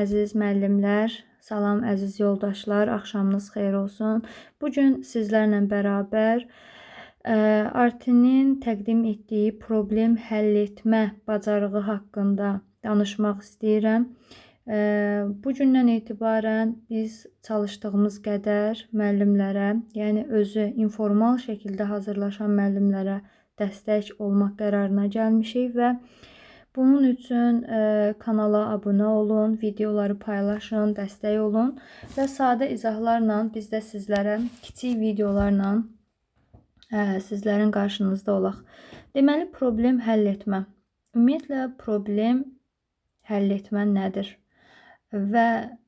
əziz müəllimlər, salam əziz yoldaşlar, axşamınız xeyir olsun. Bugün sizlərlə bərabər Artinin təqdim etdiyi problem həll etmə bacarığı haqqında danışmaq istəyirəm. Bugündən etibarən biz çalışdığımız qədər müəllimlərə, yəni özü informal şəkildə hazırlaşan müəllimlərə dəstək olmaq qərarına gəlmişik və bunun üçün kanala abunə olun, videoları paylaşın, dəstək olun və sadə izahlarla biz də sizlərə kiçik videolarla sizlərin qarşınızda olaq. Deməli, problem həll etmə. Ümumiyyətlə, problem həll etmə nədir? Və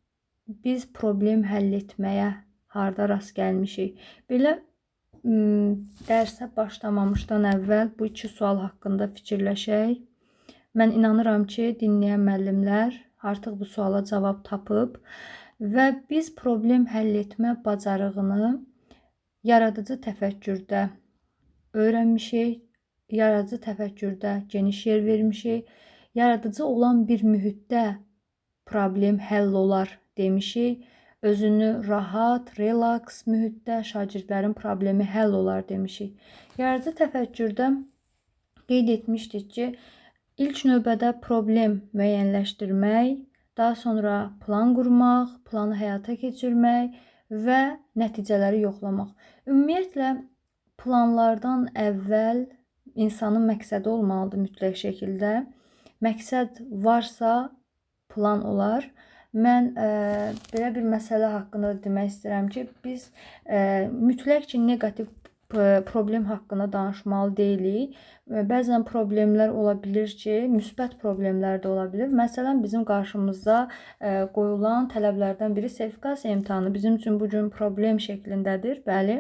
biz problem həll etməyə harda rast gəlmişik? Belə dərsə başlamamışdan əvvəl bu iki sual haqqında fikirləşək. Mən inanıram ki, dinləyən müəllimlər artıq bu suala cavab tapıb və biz problem həll etmə bacarığını yaradıcı təfəkkürdə öyrənmişik, yaradıcı təfəkkürdə geniş yer vermişik, yaradıcı olan bir mühitdə problem həll olar demişik, özünü rahat, relaks mühitdə şagirdlərin problemi həll olar demişik. Yaradıcı təfəkkürdə qeyd etmişdik ki, İlk növbədə problem müəyyənləşdirmək, daha sonra plan qurmaq, planı həyata keçirmək və nəticələri yoxlamaq. Ümumiyyətlə, planlardan əvvəl insanın məqsədi olmalıdır mütləq şəkildə. Məqsəd varsa, plan olar. Mən belə bir məsələ haqqında demək istəyirəm ki, biz mütləq ki, negativ problem haqqında danışmalı deyilik. Bəzən problemlər ola bilir ki, müsbət problemlər də ola bilir. Məsələn, bizim qarşımızda qoyulan tələblərdən biri sertifikasiya imtahanı bizim üçün bugün problem şəklindədir. Bəli,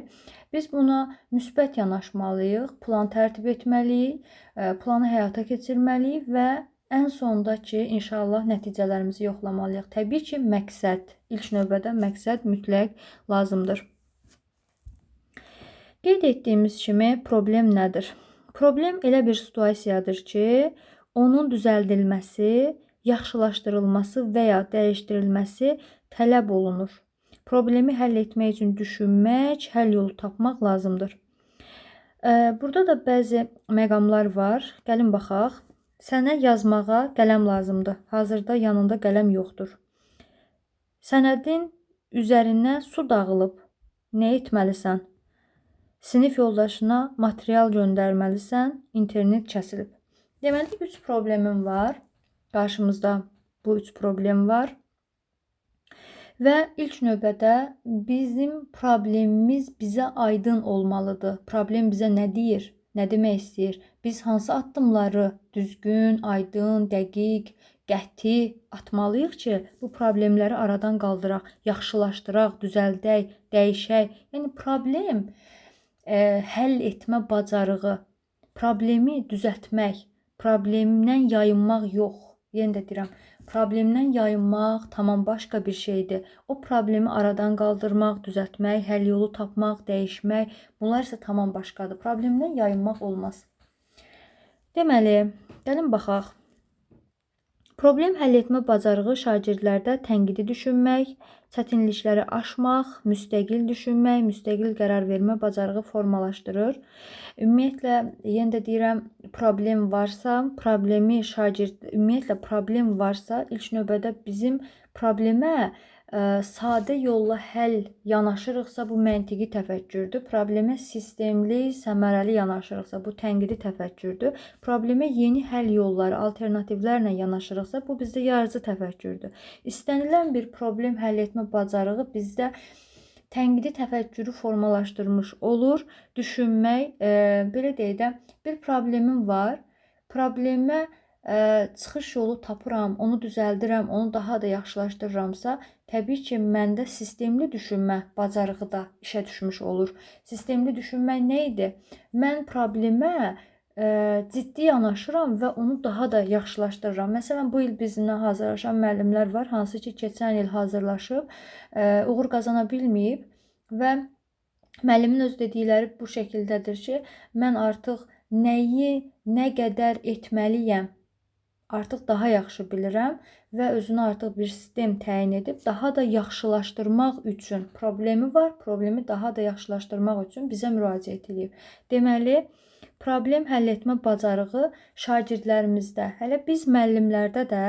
biz buna müsbət yanaşmalıyıq, plan tərtib etməliyik, planı həyata keçirməliyik və ən sonda ki, inşallah nəticələrimizi yoxlamalıyıq. Təbii ki, məqsəd, ilk növbədə məqsəd mütləq lazımdır. Qeyd etdiyimiz kimi problem nədir? Problem elə bir situasiyadır ki, onun düzəldilməsi, yaxşılaşdırılması və ya dəyişdirilməsi tələb olunur. Problemi həll etmək üçün düşünmək, həll yolu tapmaq lazımdır. Burada da bəzi məqamlar var. Gəlin baxaq. Sənə yazmağa qələm lazımdır. Hazırda yanında qələm yoxdur. Sənədin üzərindən su dağılıb. Nə etməlisən? Sinif yoldaşına material göndərməlisən, internet kəsilib. Deməli, 3 problemim var. Qarşımızda bu 3 problem var. Və ilk növbədə bizim problemimiz bizə aydın olmalıdır. Problem bizə nə deyir, nə demək istəyir? Biz hansı addımları düzgün, aydın, dəqiq, qəti atmalıyıq ki, bu problemləri aradan qaldıraq, yaxşılaşdıraq, düzəldək, dəyişək. Yəni, problem həll etmə bacarığı, problemi düzəltmək, problemdən yayınmaq yox. Yenə də deyirəm, problemdən yayınmaq tamam başqa bir şeydir. O problemi aradan qaldırmaq, düzəltmək, həll yolu tapmaq, dəyişmək, bunlar isə tamam başqadır. Problemdən yayınmaq olmaz. Deməli, gəlin baxaq. Problem həll etmə bacarığı şagirdlərdə tənqidi düşünmək, çətinlikləri aşmaq, müstəqil düşünmək, müstəqil qərar vermə bacarığı formalaşdırır. Ümumiyyətlə, yenə də deyirəm, problem varsa, ilk növbədə bizim problemə sadə yolla həll yanaşırıqsa, bu məntiqi təfəkkürdür. Problemə sistemli, səmərəli yanaşırıqsa, bu tənqidi təfəkkürdür. Problemə yeni həll yolları, alternativlərlə yanaşırıqsa, bu bizdə yaradıcı təfəkkürdür. İstənilən bir problem həll etmə bacarığı bizdə tənqidi təfəkkürü formalaşdırmış olur. Düşünmək, belə deyək də, bir problemim var, problemə çıxış yolu tapıram, onu düzəldirəm, onu daha da yaxşılaşdırıramsa, təbii ki, məndə sistemli düşünmə bacarığı da işə düşmüş olur. Sistemli düşünmək nə idi? Mən problemə ciddi yanaşıram və onu daha da yaxşılaşdırıram. Məsələn, bu il bizimlə hazırlaşan müəllimlər var, hansı ki, keçən il hazırlaşıb, uğur qazana bilməyib və müəllimin öz dedikləri bu şəkildədir ki, mən artıq nəyi nə qədər etməliyəm artıq daha yaxşı bilirəm və özünə artıq bir sistem təyin edib daha da yaxşılaşdırmaq üçün problemi var, problemi daha da yaxşılaşdırmaq üçün bizə müraciət edib. Deməli, problem həll etmə bacarığı şagirdlərimizdə, hələ biz müəllimlərdə də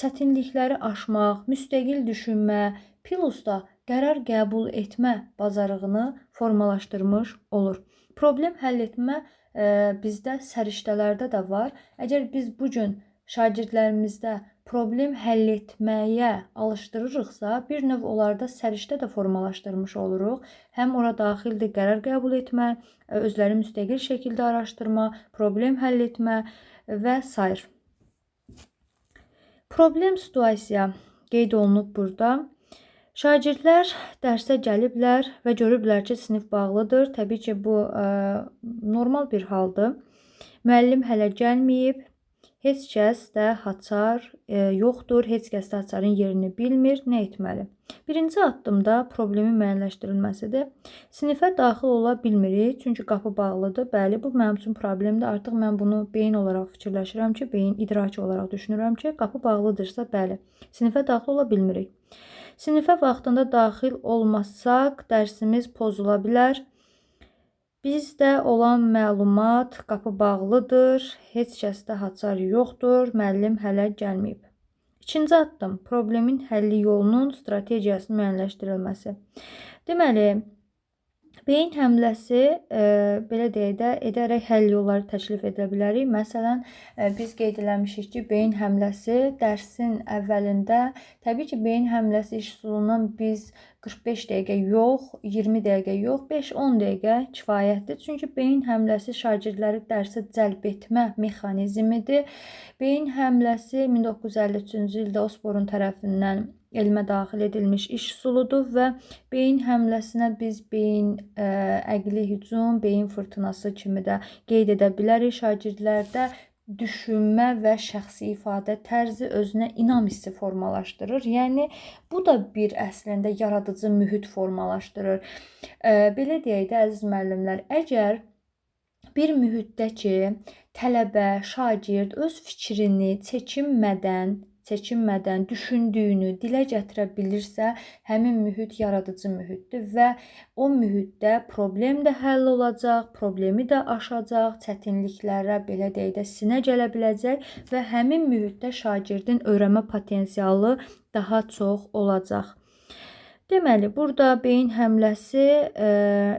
çətinlikləri aşmaq, müstəqil düşünmə, plus da qərar qəbul etmə bacarığını formalaşdırmış olur. Problem həll etmə bizdə səriştələrdə də var. Əgər biz bu gün şagirdlərimizdə problem həll etməyə alışdırırıqsa, bir növ onlarda səriştə də formalaşdırmış oluruq. Həm ora daxildir qərar qəbul etmə, özləri müstəqil şəkildə araşdırma, problem həll etmə və s. Problem situasiya qeyd olunub burada. Şagirdlər dərsə gəliblər və görüblər ki, sinif bağlıdır. Təbii ki, bu normal bir haldır. Müəllim hələ gəlməyib. Heç kəs də Haçar yoxdur. Heç kəs də Haçarın yerini bilmir. Nə etməli? Birinci addımda problemin müəyyənləşdirilməsidir. Sinifə daxil ola bilmirik, çünki qapı bağlıdır. Bəli, bu mənim üçün problemdir. Artıq mən bunu beyin olaraq fikirləşirəm ki, beyin idraki olaraq düşünürəm ki, qapı bağlıdırsa, bəli, sinifə daxil ola bilmirik. Sinifə vaxtında daxil olmasaq, dərsimiz pozula bilər. Bizdə olan məlumat, qapı bağlıdır, heç kəsdə Haçar yoxdur, müəllim hələ gəlməyib. İkinci addım, problemin həlli yolunun strategiyasının müəyyənləşdirilməsi. Deməli, beyin həmləsi belə deyək də edərək həll yolları təklif edə bilərik. Məsələn, biz qeyd eləmişik ki, beyin həmləsi dərsin əvvəlində, təbii ki, beyin həmləsi iş üsulundan biz 45 dəqiqə yox, 20 dəqiqə yox, 5-10 dəqiqə kifayətdir. Çünki beyin həmləsi şagirdləri dərsə cəlb etmə mexanizmidir. Beyin həmləsi 1953-cü ildə Osborn tərəfindən elmə daxil edilmiş iş üsuludur və beyin həmləsinə biz beyin əqli hücum, beyin fırtınası kimi də qeyd edə bilərik. Şagirdlərdə düşünmə və şəxsi ifadə tərzi özünə inam hissi formalaşdırır. Yəni, bu da bir əslində yaradıcı mühit formalaşdırır. Belə deyək də, əziz müəllimlər, əgər bir mühitdə ki, tələbə, şagird öz fikrini çəkinmədən düşündüyünü dilə gətirə bilirsə, həmin mühit yaradıcı mühitdir və o mühitdə problem də həll olacaq, problemi də aşacaq, çətinliklərə belə deyək də sinə gələ biləcək və həmin mühitdə şagirdin öyrənmə potensialı daha çox olacaq. Deməli, burada beyin həmləsi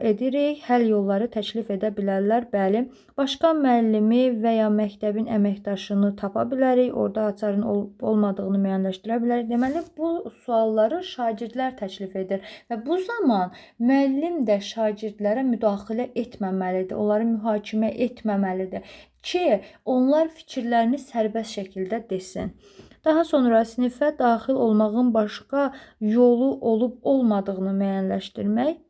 edirik, həll yolları təklif edə bilərlər. Bəli, başqa müəllimi və ya məktəbin əməkdaşını tapa bilərik, orada Haçarın olmadığını müəyyənləşdirə bilərik. Deməli, bu sualları şagirdlər təklif edir və bu zaman müəllim də şagirdlərə müdaxilə etməməlidir, onları mühakimə etməməlidir ki, onlar fikirlərini sərbəst şəkildə desin. Daha sonra sinifə daxil olmağın başqa yolu olub-olmadığını müəyyənləşdirmək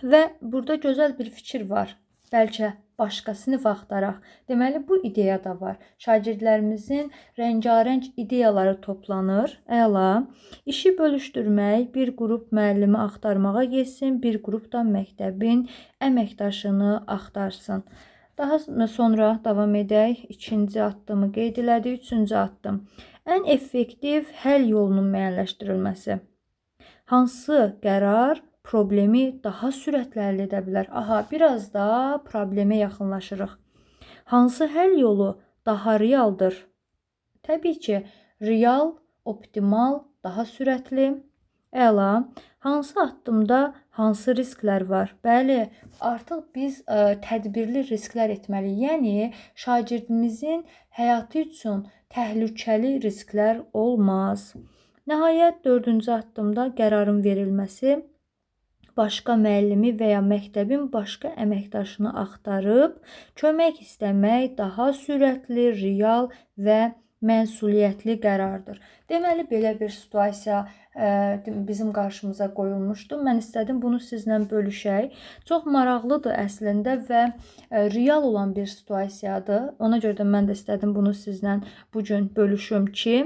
və burada gözəl bir fikir var. Bəlkə başqa sinif axtaraq. Deməli, bu ideya da var. Şagirdlərimizin rəngarəng ideyaları toplanır. Əla. İşi bölüşdürmək, bir qrup müəllimi axtarmağa getsin, bir qrup da məktəbin əməkdaşını axtarsın. Daha sonra davam edək. İkinci addımı qeyd elədik. Üçüncü addım. Ən effektiv həll yolunun müəyyənləşdirilməsi. Hansı qərar problemi daha sürətlə həll edə bilər? Aha, biraz da problemə yaxınlaşırıq. Hansı həll yolu daha realdır? Təbii ki, real, optimal, daha sürətli. Əla. Hansı addımda hansı risklər var? Bəli, artıq biz tədbirli risklər etməliyik. Yəni, şagirdimizin həyatı üçün təhlükəli risklər olmaz. Nəhayət, dördüncü addımda qərarın verilməsi, başqa müəllimi və ya məktəbin başqa əməkdaşını axtarıb, kömək istəmək daha sürətli, real və məsuliyyətli qərardır. Deməli, belə bir situasiya bizim qarşımıza qoyulmuşdu. Mən istədim bunu sizlə bölüşək. Çox maraqlıdır əslində və real olan bir situasiyadır. Ona görə də mən də istədim bunu sizlə bugün bölüşüm ki,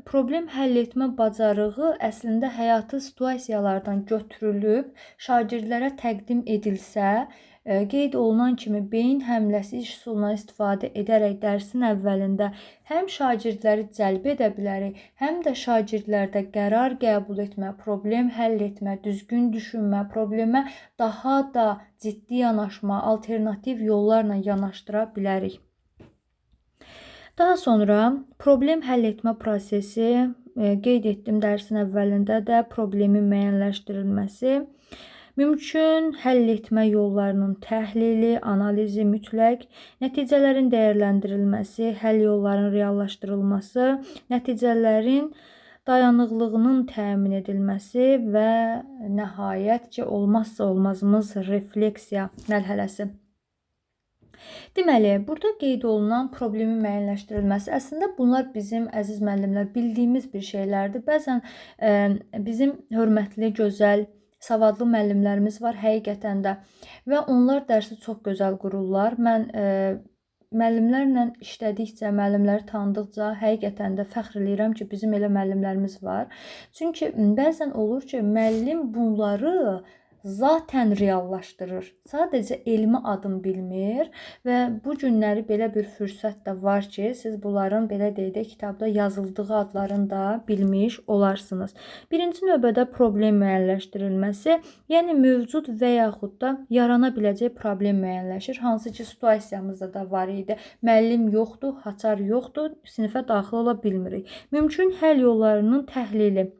problem həll etmə bacarığı əslində həyatı situasiyalardan götürülüb, şagirdlərə təqdim edilsə, Qeyd olunan kimi beyin həmləsi üsulundan istifadə edərək dərsin əvvəlində həm şagirdləri cəlb edə bilərik, həm də şagirdlərdə qərar qəbul etmə, problem həll etmə, düzgün düşünmə, problemə daha da ciddi yanaşma, alternativ yollarla yanaşdıra bilərik. Daha sonra problem həll etmə prosesi, qeyd etdim dərsin əvvəlində də problemin müəyyənləşdirilməsi, mümkün həll etmə yollarının təhlili, analizi mütləq, nəticələrin dəyərləndirilməsi, həll yollarının reallaşdırılması, nəticələrin dayanıqlığının təmin edilməsi və nəhayət ki, olmazsa olmazımız refleksiya mərhələsi. Deməli, burada qeyd olunan problemin müəyyənləşdirilməsi, əslində bunlar bizim əziz müəllimlər bildiyimiz bir şeylərdir. Bəzən bizim hörmətli, gözəl, savadlı müəllimlərimiz var həqiqətən də və onlar dərsi çox gözəl qururlar. Mən müəllimlərlə işlədikcə, müəllimləri tanıdıqca həqiqətən də fəxr eləyirəm ki, bizim elə müəllimlərimiz var. Çünki bəzən olur ki, müəllim bunları zaten reallaşdırır. Sadəcə elmi adım bilmir və bu günləri belə bir fürsət də var ki, siz bunların belə deyək də kitabda yazıldığı adlarını da bilmiş olarsınız. Birinci növbədə problem müəyyənləşdirilməsi, yəni mövcud və yaxud da yarana biləcək problem müəyyənləşir. Hansı ki, situasiyamızda da var idi. Müəllim yoxdur, haçar yoxdur, sinifə daxil ola bilmirik. Mümkün həll yollarının təhlili.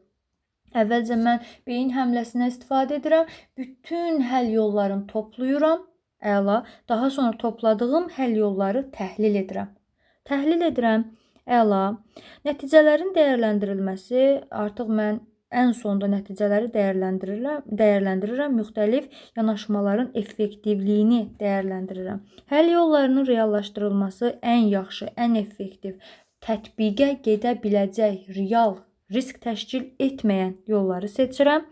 Əvvəlcə mən beyin həmləsinə istifadə edirəm. Bütün həll yollarını toplayıram. Əla. Daha sonra topladığım həll yolları təhlil edirəm. Əla. Nəticələrin dəyərləndirilməsi. Artıq mən ən sonda nəticələri dəyərləndirirəm. Müxtəlif yanaşmaların effektivliyini dəyərləndirirəm. Həll yollarının reallaşdırılması ən yaxşı, ən effektiv, tətbiqə gedə biləcək, real, risk təşkil etməyən yolları seçirəm.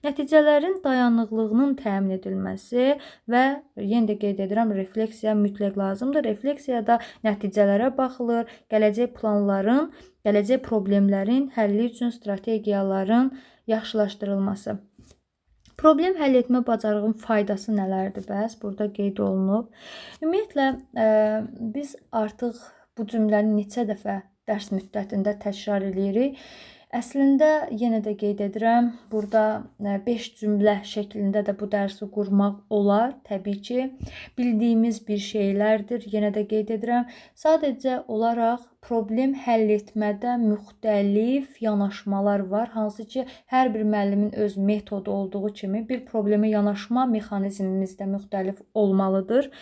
Nəticələrin dayanıqlığının təmin edilməsi və yenə də qeyd edirəm, refleksiya mütləq lazımdır. Refleksiyada nəticələrə baxılır, gələcək planların, gələcək problemlərin həlli üçün strategiyaların yaxşılaşdırılması. Problem həll etmə bacarığının faydası nələrdir bəs? Burada qeyd olunub. Ümumiyyətlə, biz artıq bu cümləni neçə dəfə dərs müddətində təkrar edirik. Əslində, yenə də qeyd edirəm, burada 5 cümlə şəklində də bu dərsi qurmaq olar, təbii ki. Bildiyimiz bir şeylərdir, yenə də qeyd edirəm. Sadəcə olaraq problem həll etmədə müxtəlif yanaşmalar var, hansı ki, hər bir müəllimin öz metodu olduğu kimi bir problemə yanaşma mexanizmimiz də müxtəlif olmalıdır.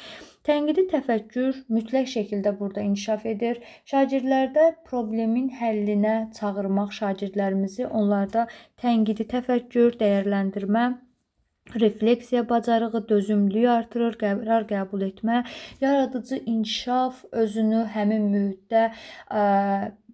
Tənqidi təfəkkür mütləq şəkildə burada inkişaf edir. Şagirdlərdə problemin həllinə çağırmaq şagirdlərimizi, onlarda tənqidi təfəkkür, dəyərləndirmə, refleksiya bacarığı, dözümlülüyü artırır, qərar qəbul etmə, yaradıcı inkişaf, özünü həmin mühitdə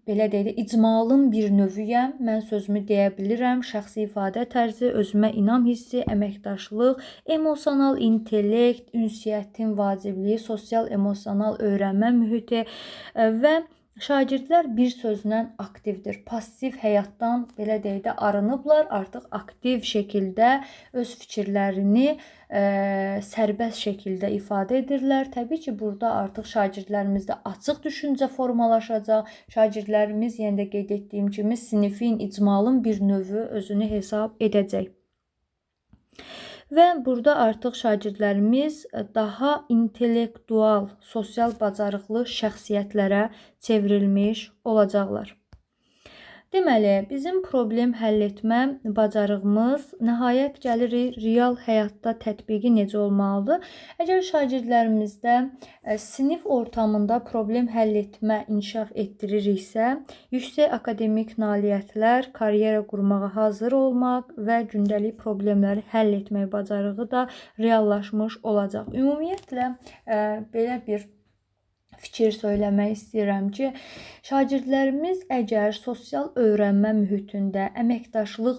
belə deyək də, icmalın bir növüyəm, mən sözümü deyə bilirəm, şəxsi ifadə tərzi, özümə inam hissi, əməkdaşlıq, emosional intellekt, ünsiyyətin vacibliyi, sosial-emosional öyrənmə mühiti və şagirdlər bir sözlə aktivdir. Pasiv həyatdan belə deyək də arınıblar, artıq aktiv şəkildə öz fikirlərini sərbəst şəkildə ifadə edirlər. Təbii ki, burada artıq şagirdlərimizdə açıq düşüncə formalaşacaq. Şagirdlərimiz, yenə də qeyd etdiyim kimi, sinifin, icmalın bir növü özünü hesab edəcək. Və burada artıq şagirdlərimiz daha intellektual, sosial bacarıqlı şəxsiyyətlərə çevrilmiş olacaqlar. Deməli, bizim problem həll etmə bacarığımız nəhayət gəlirik real həyatda tətbiqi necə olmalıdır? Əgər şagirdlərimizdə sinif ortamında problem həll etmə inkişaf etdiririksə, yüksək akademik nailiyyətlər, karyera qurmağa hazır olmaq və gündəlik problemləri həll etmək bacarığı da reallaşmış olacaq. Ümumiyyətlə, belə bir fikir söyləmək istəyirəm ki, şagirdlərimiz əgər sosial öyrənmə mühitində, əməkdaşlıq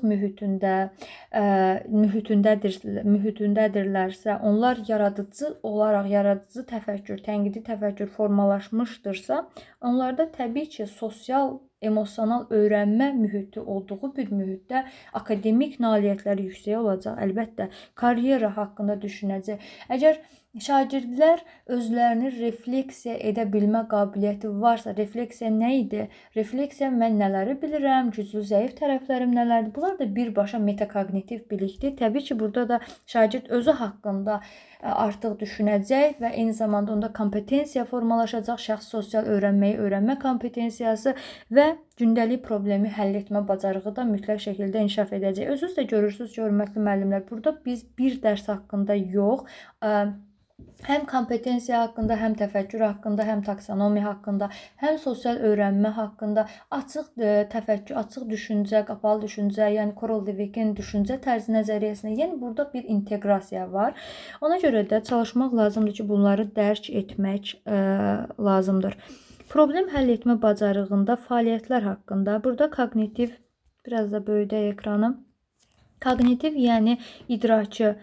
mühitindədirlərsə, onlar yaradıcı olaraq, təfəkkür, tənqidi təfəkkür formalaşmışdırsa, onlarda təbii ki, sosial emosional öyrənmə mühiti olduğu bir mühitdə akademik nailiyyətləri yüksək olacaq. Əlbəttə, karyera haqqında düşünəcək. Əgər şagirdlər özlərini refleksiya edə bilmə qabiliyyəti varsa, refleksiya nə idi? Refleksiya mən nələri bilirəm, güclü, zəif tərəflərim nələrdir? Bunlar da birbaşa metakognitiv bilikdir. Təbii ki, burada da şagird özü haqqında artıq düşünəcək və eyni zamanda onda kompetensiya formalaşacaq, şəxs sosial öyrənməyi öyrənmə kompetensiyası və gündəlik problemi həll etmə bacarığı da mütləq şəkildə inkişaf edəcək. Özünüz də görürsünüz ki, hörmətli müəllimlər, burada biz bir dərs haqqında yox, həm kompetensiya haqqında, həm təfəkkür haqqında, həm taksonomiya haqqında, həm sosial öyrənmə haqqında açıq təfəkkür, açıq düşüncə, qapalı düşüncə, yəni Korol-Dweck'in düşüncə tərzi nəzəriyyəsinə, yəni burada bir inteqrasiya var. Ona görə də çalışmaq lazımdır ki, bunları dərk etmək lazımdır. Problem həll etmə bacarığında fəaliyyətlər haqqında, burada kognitiv, biraz da böyüdək ekranı. Kognitiv, yəni idraki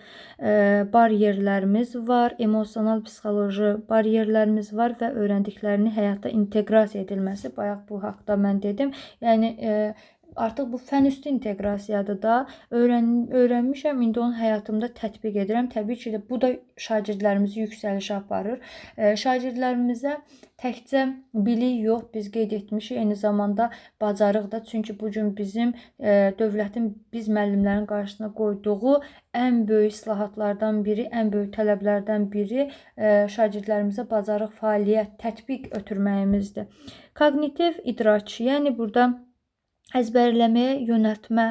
bariyerlərimiz var, emosional psixoloji bariyerlərimiz var və öyrəndiklərini həyata inteqrasiya edilməsi. Bayaq bu haqda mən dedim. Yəni artıq bu fənüstü inteqrasiyadır da. Öyrənmişəm, indi onu həyatımda tətbiq edirəm. Təbii ki, bu da şagirdlərimizi yüksəlişə aparır. Şagirdlərimizə təkcə bilik yox, biz qeyd etmişik, eyni zamanda bacarıq da. Çünki bu gün bizim dövlətin biz müəllimlərin qarşısına qoyduğu ən böyük islahatlardan biri, ən böyük tələblərdən biri şagirdlərimizə bacarıq, fəaliyyət, tətbiq ötürməyimizdir. Kognitiv idrak, yəni burada əzbərləməyə yönəltmə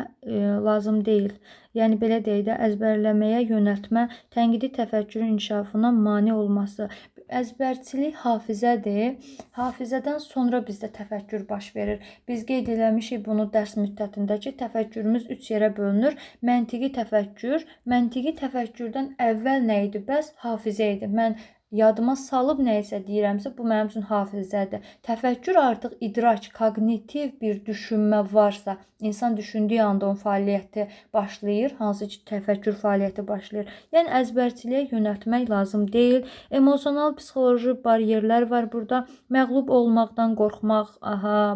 lazım deyil. Yəni belə deyək də, əzbərləməyə yönəltmə tənqidi təfəkkürün inkişafına mane olması. Əzbərçilik hafizədir. Hafizədən sonra bizdə təfəkkür baş verir. Biz qeyd eləmişik bunu dərs müddətində ki, təfəkkürümüz 3 yerə bölünür. Məntiqi təfəkkür, məntiqi təfəkkürdən əvvəl nə idi? Bəs hafizə idi. Mən yadıma salıb nəyisə deyirəmsə, bu mənim üçün hafizədir. Təfəkkür artıq idrak, kognitiv bir düşünmə varsa, insan düşündüyü anda onun fəaliyyəti başlayır, hansı ki, təfəkkür fəaliyyəti başlayır. Yəni, əzbərçiliyə yönəltmək lazım deyil. Emosional, psixoloji bariyerlər var burada. Məğlub olmaqdan qorxmaq,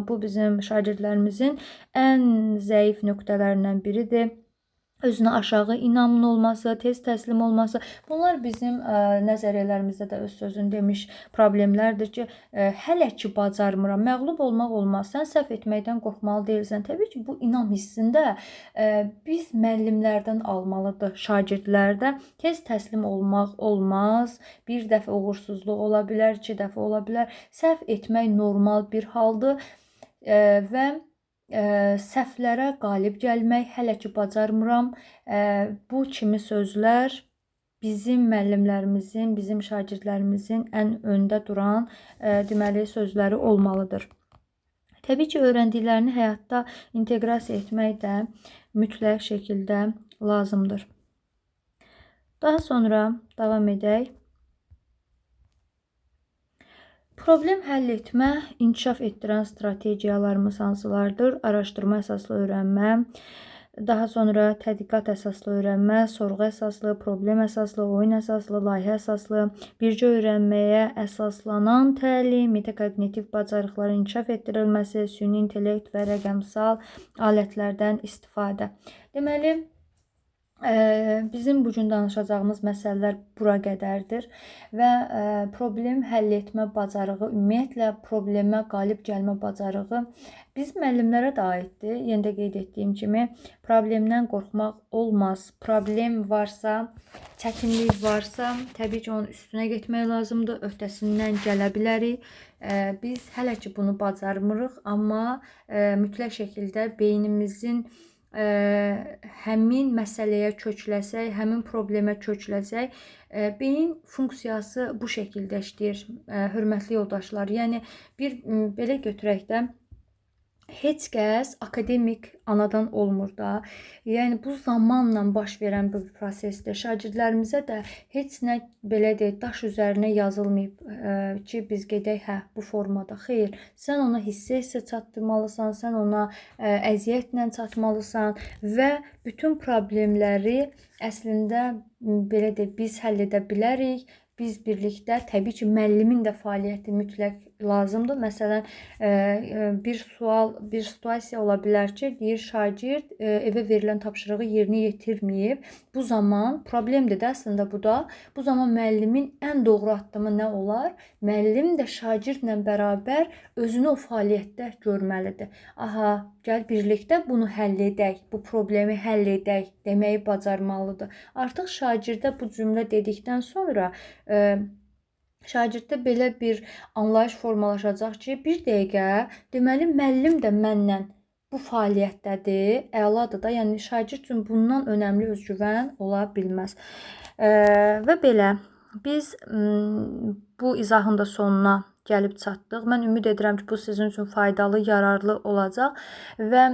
bu bizim şagirdlərimizin ən zəif nöqtələrindən biridir. Özünə aşağı inamlı olması, tez təslim olması, bunlar bizim nəzəriyyələrimizdə də öz sözünü demiş problemlərdir ki, hələ ki bacarmıram, məğlub olmaq olmaz, sən səhv etməkdən qorxmalı deyilsən. Təbii ki, bu inam hissində biz müəllimlərdən almalıdır, şagirdlərdə. Tez təslim olmaq olmaz, bir dəfə uğursuzluq ola bilər, 2 dəfə ola bilər, səhv etmək normal bir haldır və səhvlərə qalib gəlmək, hələ ki bacarmıram. Bu kimi sözlər bizim müəllimlərimizin, bizim şagirdlərimizin ən öndə duran deməli sözləri olmalıdır. Təbii ki, öyrəndiklərini həyatda inteqrasiya etmək də mütləq şəkildə lazımdır. Daha sonra davam edək. Problem həll etmə, inkişaf etdirən strategiyalarımız hansılardır? Araşdırma əsaslı öyrənmə, daha sonra tədqiqat əsaslı öyrənmə, sorğu əsaslı, problem əsaslı, oyun əsaslı, layihə əsaslı, bircə öyrənməyə əsaslanan təlim, metakognitiv bacarıqların inkişaf etdirilməsi, süni intellekt və rəqəmsal alətlərdən istifadə. Deməli, bizim bugün danışacağımız məsələlər bura qədərdir və problem həll etmə bacarığı, ümumiyyətlə problemə qalib gəlmə bacarığı biz müəllimlərə də aiddir. Yenə də qeyd etdiyim kimi, problemdən qorxmaq olmaz. Problem varsa, çətinlik varsa, təbii ki, onun üstünə getmək lazımdır, öhdəsindən gələ bilərik. Biz hələ ki bunu bacarmırıq, amma mütləq şəkildə beynimizin həmin məsələyə kökləsək, həmin problemə kökləsək, beyin funksiyası bu şəkildə işləyir, hörmətli yoldaşlar. Yəni, belə götürək də, heç kəs akademik anadan olmur da. Yəni, bu zamanla baş verən bir prosesdir. Şagirdlərimizə də heç nə belə deyək, daş üzərinə yazılmayıb ki, biz gedək, bu formada. Xeyr, sən ona hissə çatdırmalısan, sən ona əziyyətlə çatmalısan və bütün problemləri əslində belə deyək, biz həll edə bilərik. Biz birlikdə, təbii ki, müəllimin də fəaliyyəti mütləq lazımdır. Məsələn, bir sual, bir situasiya ola bilər ki, deyir şagird evə verilən tapşırığı yerinə yetirməyib. Bu zaman problemdir də əslində bu da. Bu zaman müəllimin ən doğru addımı nə olar? Müəllim də şagirdlə bərabər özünü o fəaliyyətdə görməlidir. Aha, gəl birlikdə bunu həll edək, bu problemi həll edək deməyi bacarmalıdır. Artıq şagirdə bu cümlə dedikdən sonra şagirddə belə bir anlayış formalaşacaq ki, bir dəqiqə, deməli müəllim də mənlə bu fəaliyyətdədir, əladır da. Yəni şagird üçün bundan önəmli özgüvən ola bilməz. Və belə biz bu izahın da sonuna gəlib çatdıq. Mən ümid edirəm ki, bu sizin üçün faydalı, yararlı olacaq və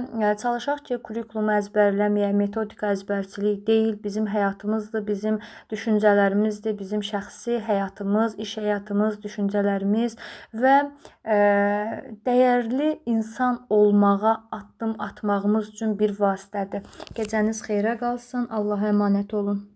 çalışaq ki, kurikulumu əzbərləməyək, metodika əzbərçilik deyil, bizim həyatımızdır, bizim düşüncələrimizdir, bizim şəxsi həyatımız, iş həyatımız, düşüncələrimiz və dəyərli insan olmağa addım atmağımız üçün bir vasitədir. Gecəniz xeyrə qalsın. Allaha əmanət olun.